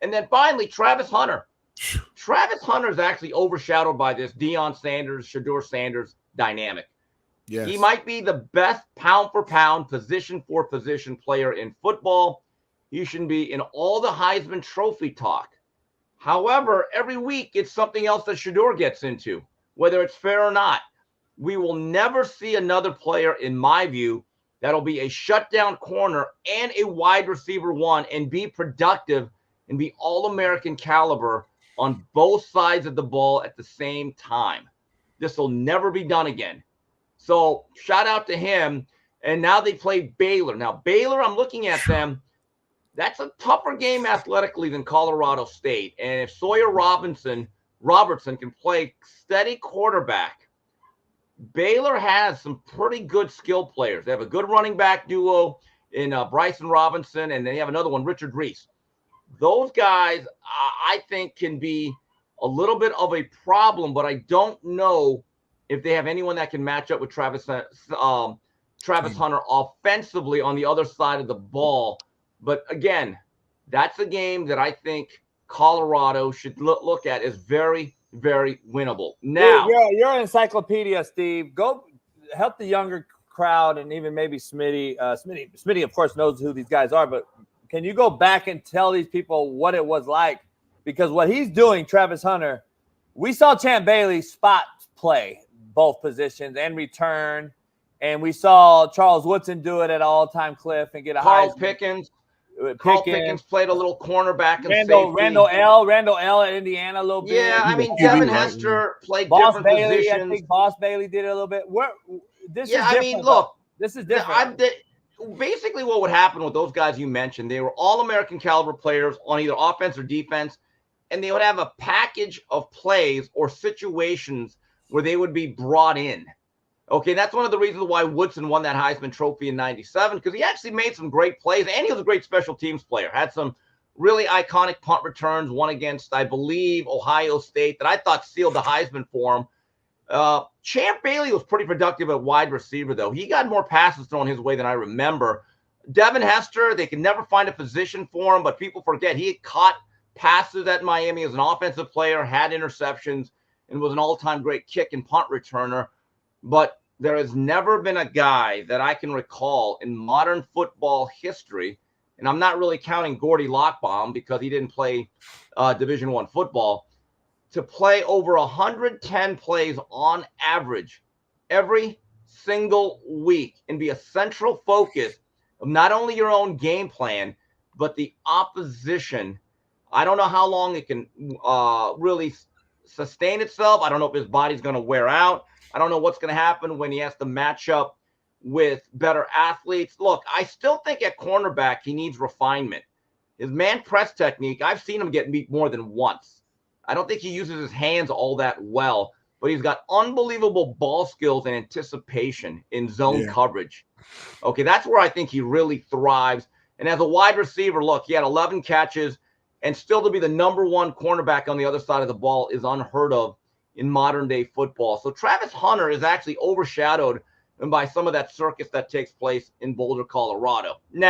And then finally, Travis Hunter. Travis Hunter is actually overshadowed by this Deion Sanders, Shedeur Sanders dynamic. Yes. He might be the best pound for pound, position for position player in football. He should be in all the Heisman Trophy talk. However, every week it's something else that Shedeur gets into, whether it's fair or not. We will never see another player, in my view, that'll be a shutdown corner and a wide receiver one and be productive and be all-American caliber on both sides of the ball at the same time. This will never be done again. So shout out to him. And now they play Baylor. Now, Baylor, I'm looking at them. That's a tougher game athletically than Colorado State. And if Sawyer Robertson can play steady quarterback, Baylor has some pretty good skill players. They have a good running back duo in Bryson Robinson, and they have another one, Richard Reese. Those guys, I think, can be a little bit of a problem, but I don't know if they have anyone that can match up with Travis Hunter offensively on the other side of the ball. But again, that's a game that I think Colorado should look at as very, very winnable. Now, you're an encyclopedia, Steve. Go help the younger crowd and even maybe Smitty. Smitty, of course, knows who these guys are, but can you go back and tell these people what it was like? Because what he's doing, Travis Hunter, we saw Champ Bailey spot play both positions and return, and we saw Charles Woodson do it at an all-time cliff and get a Carl Heisman. Pickens played a little cornerback and Randall L at Indiana a little bit. Yeah, I mean, Devin Hester played different positions. I think Boss Bailey did it a little bit. This is different. Basically what would happen with those guys you mentioned, they were all-American caliber players on either offense or defense, and they would have a package of plays or situations where they would be brought in. Okay, that's one of the reasons why Woodson won that Heisman Trophy in 97, because he actually made some great plays, and he was a great special teams player. Had some really iconic punt returns, one against, I believe, Ohio State, that I thought sealed the Heisman for him. Champ Bailey was pretty productive at wide receiver, though. He got more passes thrown his way than I remember. Devin Hester, they can never find a position for him, but people forget he had caught passes at Miami as an offensive player, had interceptions, and was an all-time great kick and punt returner. But there has never been a guy that I can recall in modern football history, and I'm not really counting Gordy Lockbaum because he didn't play Division I football, to play over 110 plays on average every single week and be a central focus of not only your own game plan, but the opposition. I don't know how long it can really sustain itself. I don't know if his body's going to wear out. I don't know what's going to happen when he has to match up with better athletes. Look, I still think at cornerback he needs refinement. His man press technique, I've seen him get beat more than once. I don't think he uses his hands all that well, but he's got unbelievable ball skills and anticipation in zone coverage. Okay, that's where I think he really thrives. And as a wide receiver, look, he had 11 catches, and still to be the number one cornerback on the other side of the ball is unheard of in modern-day football. So Travis Hunter is actually overshadowed by some of that circus that takes place in Boulder, Colorado. Now,